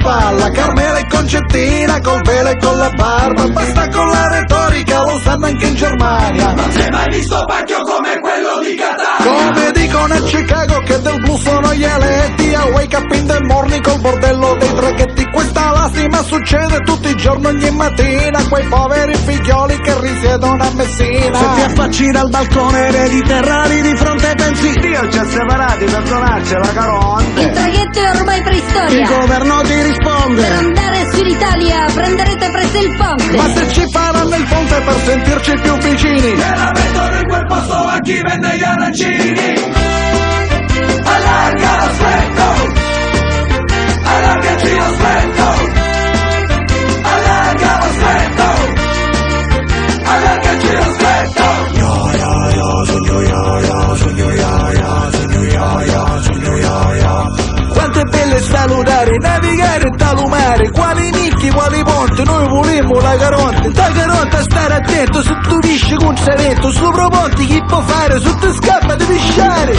spalla, Carmela e Concettina, col velo e con la barba, basta con la retorica, lo sanno anche in Germania. Non si è mai visto pacchio come quello di Catania. Come dicono a Chicago che del blu sono gli eletti, a wake up in the morning col bordello dei traghetti. Questa lastima succede tutti i giorni, ogni mattina, quei poveri figlioli che risiedono a Messina. Se ti affacci dal balcone vedi terrari di fronte pensi Dio ci ha separati per donarci la Caronte. Il traghetto è ormai preistoria. Il governo ti risponde: per andare sull'Italia prenderete presto il ponte. Ma se ci faranno il ponte per sentirci più vicini, E la mettono in quel posto a chi vende gli arancini. Allarga lo stretto, allargaci lo stretto, allarga lo stretto, allargaci lo stretto. quanto è bello salutare, navigare in talumare, quali nicchi, quali ponti, noi volemmo la Caronte. Da Caronte a stare attento, se tu visci con saretto, sopra ponti chi può fare, su te scappa di pisciare.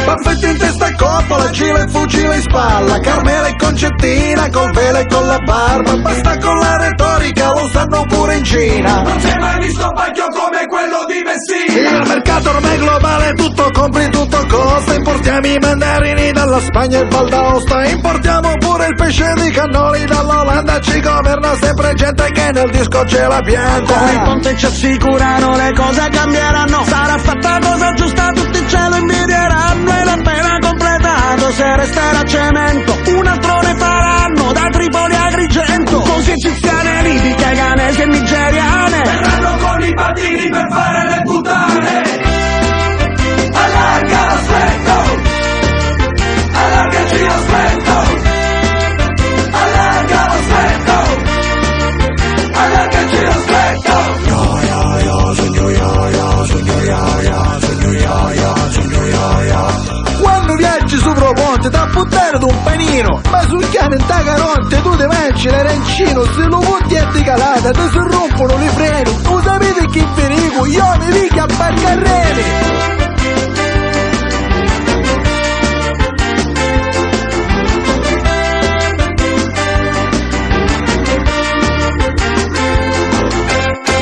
Baffetti in testa a coppola, gira e fucile in spalla, Carmela e Concettina, col velo e con la barba, basta con la retorica, lo sanno pure in Cina. Non si è mai visto pacchio come quello di Messina. Il mercato ormai globale, tutto compri, tutto costa, importiamo i mandarini dalla Spagna e Val d'Aosta, importiamo pure il pesce di cannoli dall'Olanda, ci governa sempre gente che nel disco ce la pianta. Con il ponte ci assicurano le cose cambieranno, sarà fatta cosa giusta, tutti ce lo invidieranno. E l'appena completato, se resterà cemento, un altro ne faranno da Tripoli a Agrigento. Così egiziane, libiche, ghanesi e nigeriane Verranno con i pattini per fare le puttane. Allarga lo stretto, allargaci lo stretto, allarga lo stretto, allargaci lo stretto. Quando viaggi sopra ponte, da buttare d'un panino, ma sul chiano in ta Caronte tu ti mangi l'arancino, se lo punti a di calata ti si rompono le freni, tu sapete che vi dico, io mi dico a Barcarreni.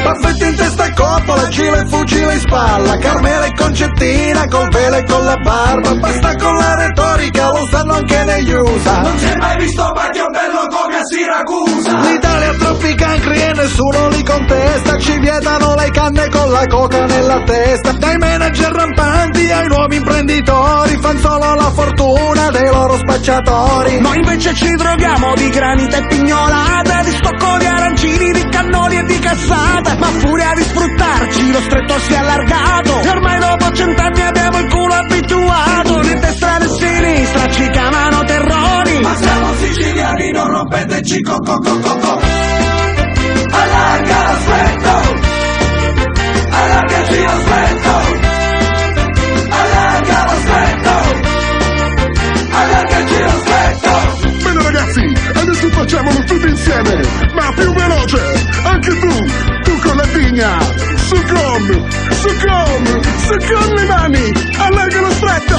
Baffetti in testa a coppola, gira e fucile in spalla, Carmela e Concettina, col velo e con la barba, basta con la retorica, lo sanno anche negli USA. Non si è mai visto pacchio bello come a Siracusa. L'Italia ha troppi cancri e nessuno li contesta, ci vietano le canne con la coca nella testa, dai manager rampanti ai nuovi imprenditori, fan solo la fortuna dei loro spacciatori. Noi invece ci droghiamo di granite e pignolate, di stocco di arancini, di cannoli e di cassate. Ma a furia di sfruttarci lo stretto si è allargato, e ormai dopo 100 anni abbiamo il culo abituato. Né destra né sinistra ci chiamano terrori, Ma siamo siciliani, non rompeteci co. Allarga lo stretto, allargaci lo stretto, allarga lo stretto, allargaci lo stretto. Bene ragazzi, adesso facciamolo tutti insieme, ma più veloce, anche tu con la vigna, su con le mani, allarga lo stretto,